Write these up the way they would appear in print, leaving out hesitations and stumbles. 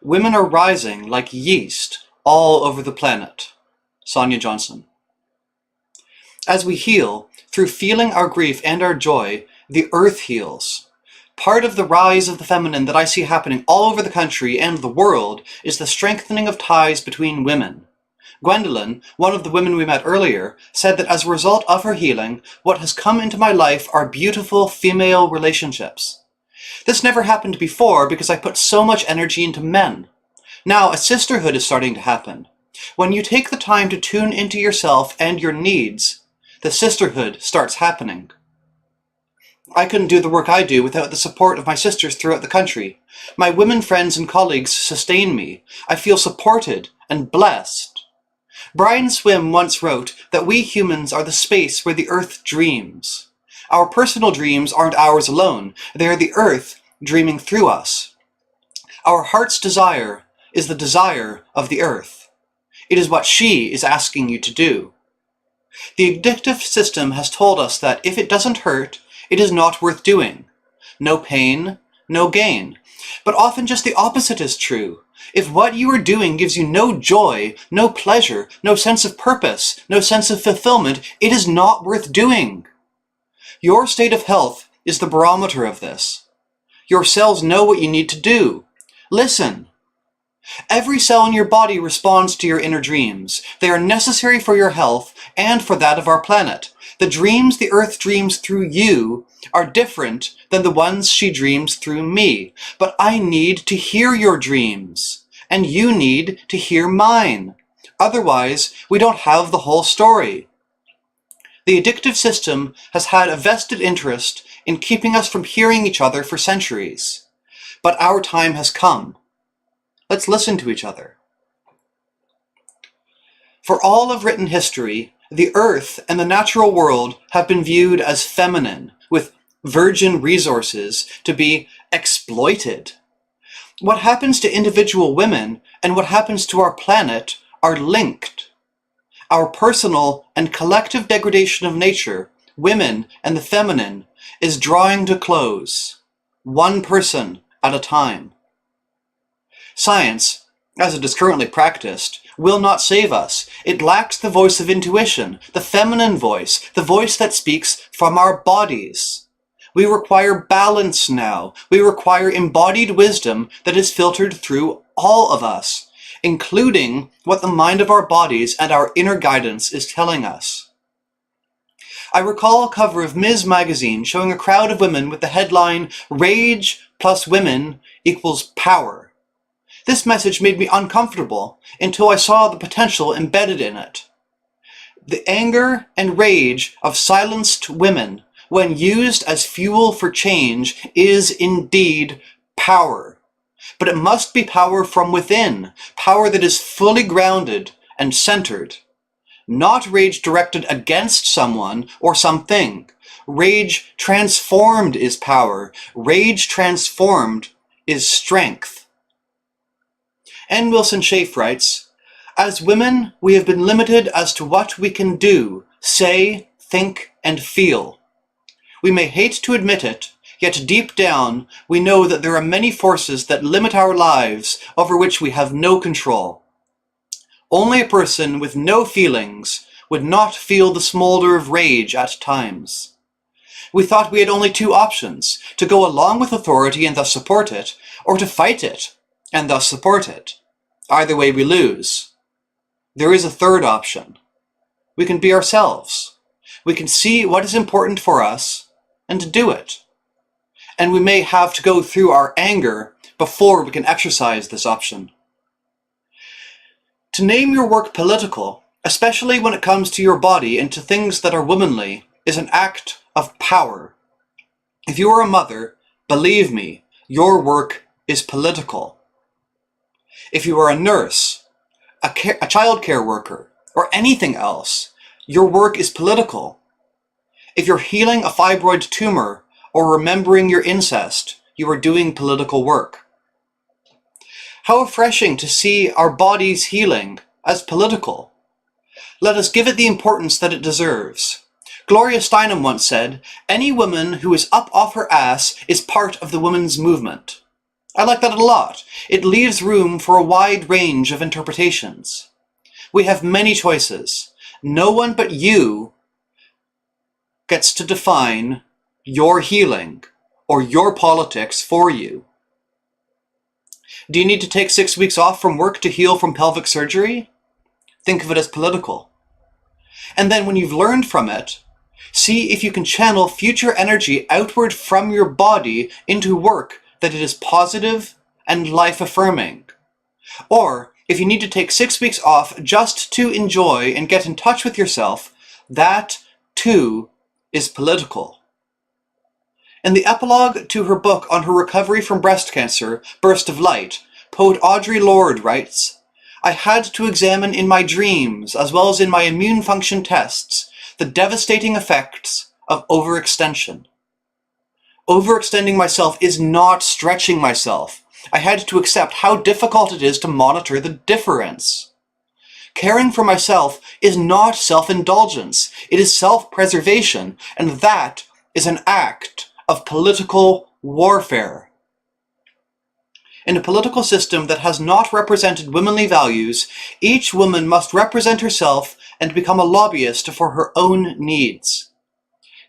Women are rising like yeast all over the planet. Sonia Johnson. As we heal, through feeling our grief and our joy, the earth heals. Part of the rise of the feminine that I see happening all over the country and the world is the strengthening of ties between women. Gwendolyn, one of the women we met earlier, said that as a result of her healing, what has come into my life are beautiful female relationships. This never happened before because I put so much energy into men. Now a sisterhood is starting to happen. When you take the time to tune into yourself and your needs, the sisterhood starts happening. I couldn't do the work I do without the support of my sisters throughout the country. My women friends and colleagues sustain me. I feel supported and blessed. Brian Swim once wrote that we humans are the space where the earth dreams. Our personal dreams aren't ours alone. They are the earth dreaming through us. Our heart's desire is the desire of the earth. It is what she is asking you to do. The addictive system has told us that if it doesn't hurt, it is not worth doing. No pain, no gain. But often just the opposite is true. If what you are doing gives you no joy, no pleasure, no sense of purpose, no sense of fulfillment, it is not worth doing. Your state of health is the barometer of this. Your cells know what you need to do. Listen. Every cell in your body responds to your inner dreams. They are necessary for your health and for that of our planet. The dreams the earth dreams through you are different than the ones she dreams through me. But I need to hear your dreams, and you need to hear mine. Otherwise, we don't have the whole story. The addictive system has had a vested interest in keeping us from hearing each other for centuries. But our time has come. Let's listen to each other. For all of written history, the earth and the natural world have been viewed as feminine, with virgin resources to be exploited. What happens to individual women and what happens to our planet are linked. Our personal and collective degradation of nature, women and the feminine, is drawing to close, one person at a time. Science, as it is currently practiced, will not save us. It lacks the voice of intuition, the feminine voice, the voice that speaks from our bodies. We require balance now. We require embodied wisdom that is filtered through all of us, including what the mind of our bodies and our inner guidance is telling us. I recall a cover of Ms. magazine showing a crowd of women with the headline, "Rage plus women equals power." This message made me uncomfortable until I saw the potential embedded in it. The anger and rage of silenced women, when used as fuel for change, is indeed power. But it must be power from within, power that is fully grounded and centered. Not rage directed against someone or something. Rage transformed is power. Rage transformed is strength. N. Wilson Schaef writes, "As women, we have been limited as to what we can do, say, think, and feel. We may hate to admit it, yet deep down, we know that there are many forces that limit our lives over which we have no control. Only a person with no feelings would not feel the smolder of rage at times. We thought we had only two options, to go along with authority and thus support it, or to fight it and thus support it. Either way we lose. There is a third option. We can be ourselves. We can see what is important for us and do it. And we may have to go through our anger before we can exercise this option. To name your work political, especially when it comes to your body and to things that are womanly, is an act of power. If you are a mother, believe me, your work is political. If you are a nurse, a child care worker, or anything else, your work is political. If you're healing a fibroid tumor or remembering your incest, you are doing political work. How refreshing to see our bodies healing as political. Let us give it the importance that it deserves. Gloria Steinem once said, "Any woman who is up off her ass is part of the women's movement." I like that a lot. It leaves room for a wide range of interpretations. We have many choices. No one but you gets to define your healing or your politics for you. Do you need to take 6 weeks off from work to heal from pelvic surgery? Think of it as political. And then when you've learned from it, see if you can channel future energy outward from your body into work that it is positive and life-affirming. Or, if you need to take 6 weeks off just to enjoy and get in touch with yourself, that, too, is political. In the epilogue to her book on her recovery from breast cancer, Burst of Light, poet Audre Lorde writes, "I had to examine in my dreams, as well as in my immune function tests, the devastating effects of overextension. Overextending myself is not stretching myself. I had to accept how difficult it is to monitor the difference. Caring for myself is not self-indulgence, it is self-preservation, and that is an act of political warfare. In a political system that has not represented womanly values, each woman must represent herself and become a lobbyist for her own needs.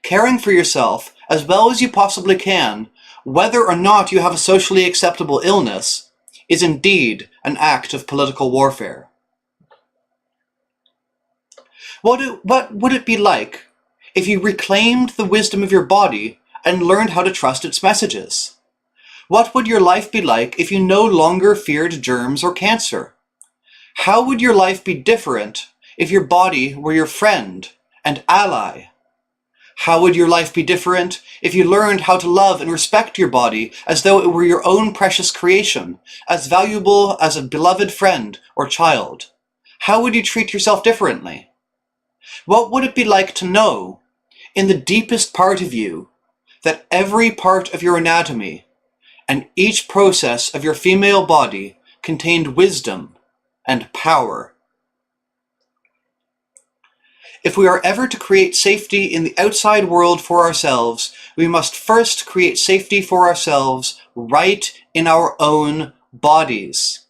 Caring for yourself as well as you possibly can, whether or not you have a socially acceptable illness, is indeed an act of political warfare." What would it be like if you reclaimed the wisdom of your body and learned how to trust its messages? What would your life be like if you no longer feared germs or cancer? How would your life be different if your body were your friend and ally? How would your life be different if you learned how to love and respect your body as though it were your own precious creation, as valuable as a beloved friend or child? How would you treat yourself differently? What would it be like to know, in the deepest part of you, that every part of your anatomy and each process of your female body contained wisdom and power? If we are ever to create safety in the outside world for ourselves, we must first create safety for ourselves right in our own bodies.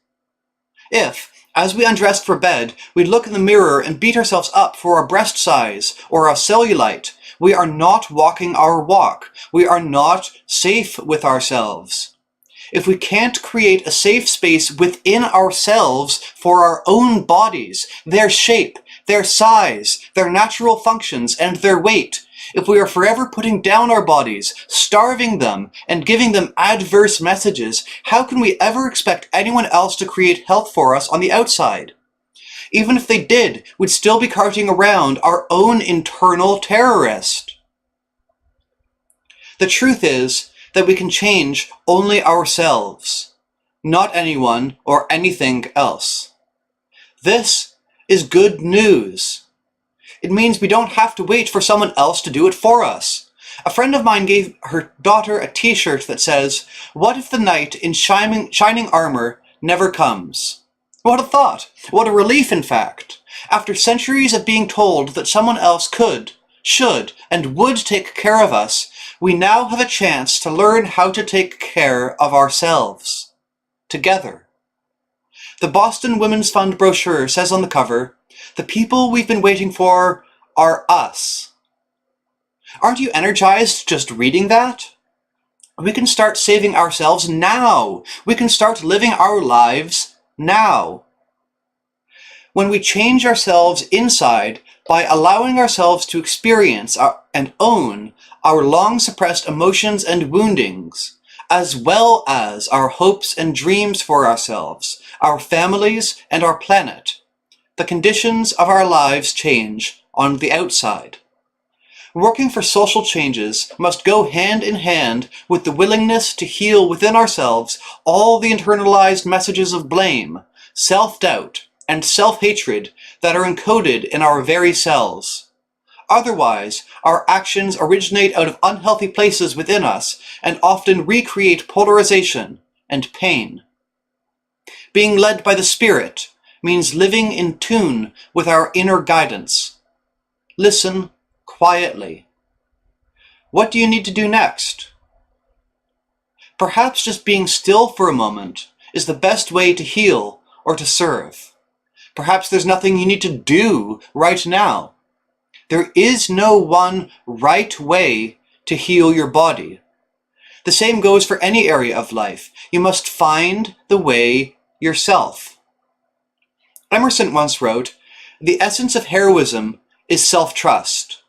If, as we undressed for bed, we look in the mirror and beat ourselves up for our breast size or our cellulite, we are not walking our walk. We are not safe with ourselves. If we can't create a safe space within ourselves for our own bodies, their shape, their size, their natural functions, and their weight, if we are forever putting down our bodies, starving them, and giving them adverse messages, how can we ever expect anyone else to create health for us on the outside? Even if they did, we'd still be carting around our own internal terrorist. The truth is that we can change only ourselves, not anyone or anything else. This is good news. It means we don't have to wait for someone else to do it for us. A friend of mine gave her daughter a t-shirt that says, "What if the knight in shining armor never comes?" What a thought! What a relief, in fact! After centuries of being told that someone else could, should, and would take care of us, we now have a chance to learn how to take care of ourselves. Together. The Boston Women's Fund brochure says on the cover, "The people we've been waiting for are us." Aren't you energized just reading that? We can start saving ourselves now. We can start living our lives now. When we change ourselves inside by allowing ourselves to experience and own our long-suppressed emotions and woundings, as well as our hopes and dreams for ourselves, our families, and our planet, the conditions of our lives change on the outside. Working for social changes must go hand in hand with the willingness to heal within ourselves all the internalized messages of blame, self-doubt, and self-hatred that are encoded in our very cells. Otherwise, our actions originate out of unhealthy places within us and often recreate polarization and pain. Being led by the Spirit means living in tune with our inner guidance. Listen quietly. What do you need to do next? Perhaps just being still for a moment is the best way to heal or to serve. Perhaps there's nothing you need to do right now. There is no one right way to heal your body. The same goes for any area of life. You must find the way yourself. Emerson once wrote, "The essence of heroism is self-trust."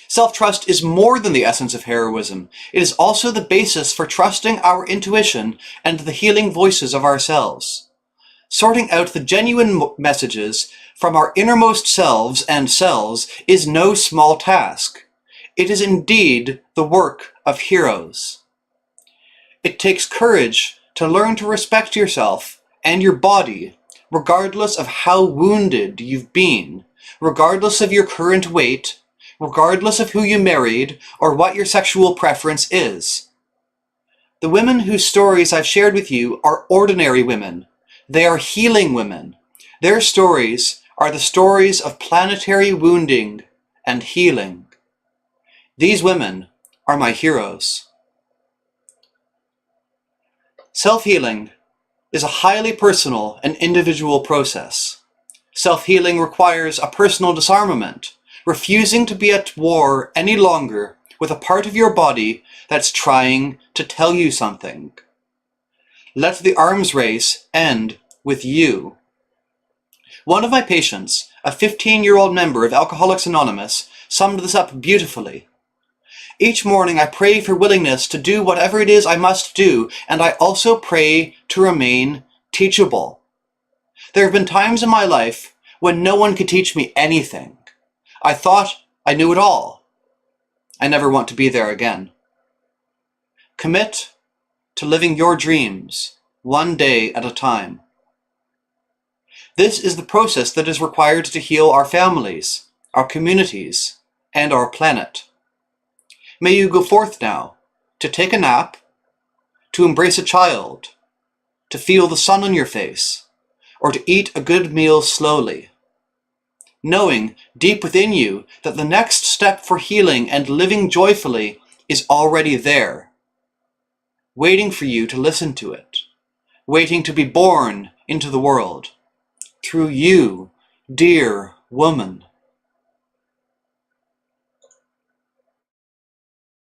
Self-trust is more than the essence of heroism. It is also the basis for trusting our intuition and the healing voices of ourselves. Sorting out the genuine messages from our innermost selves and cells is no small task. It is indeed the work of heroes. It takes courage to learn to respect yourself and your body, regardless of how wounded you've been, regardless of your current weight, regardless of who you married or what your sexual preference is. The women whose stories I've shared with you are ordinary women. They are healing women. Their stories are the stories of planetary wounding and healing. These women are my heroes. Self-healing is a highly personal and individual process. Self-healing requires a personal disarmament, refusing to be at war any longer with a part of your body that's trying to tell you something. Let the arms race end with you. One of my patients, a 15-year-old member of Alcoholics Anonymous, summed this up beautifully. Each morning I pray for willingness to do whatever it is I must do, and I also pray to remain teachable. There have been times in my life when no one could teach me anything. I thought I knew it all. I never want to be there again. Commit to living your dreams, one day at a time. This is the process that is required to heal our families, our communities, and our planet. May you go forth now to take a nap, to embrace a child, to feel the sun on your face, or to eat a good meal slowly, knowing deep within you that the next step for healing and living joyfully is already there, waiting for you to listen to it, waiting to be born into the world through you, dear woman.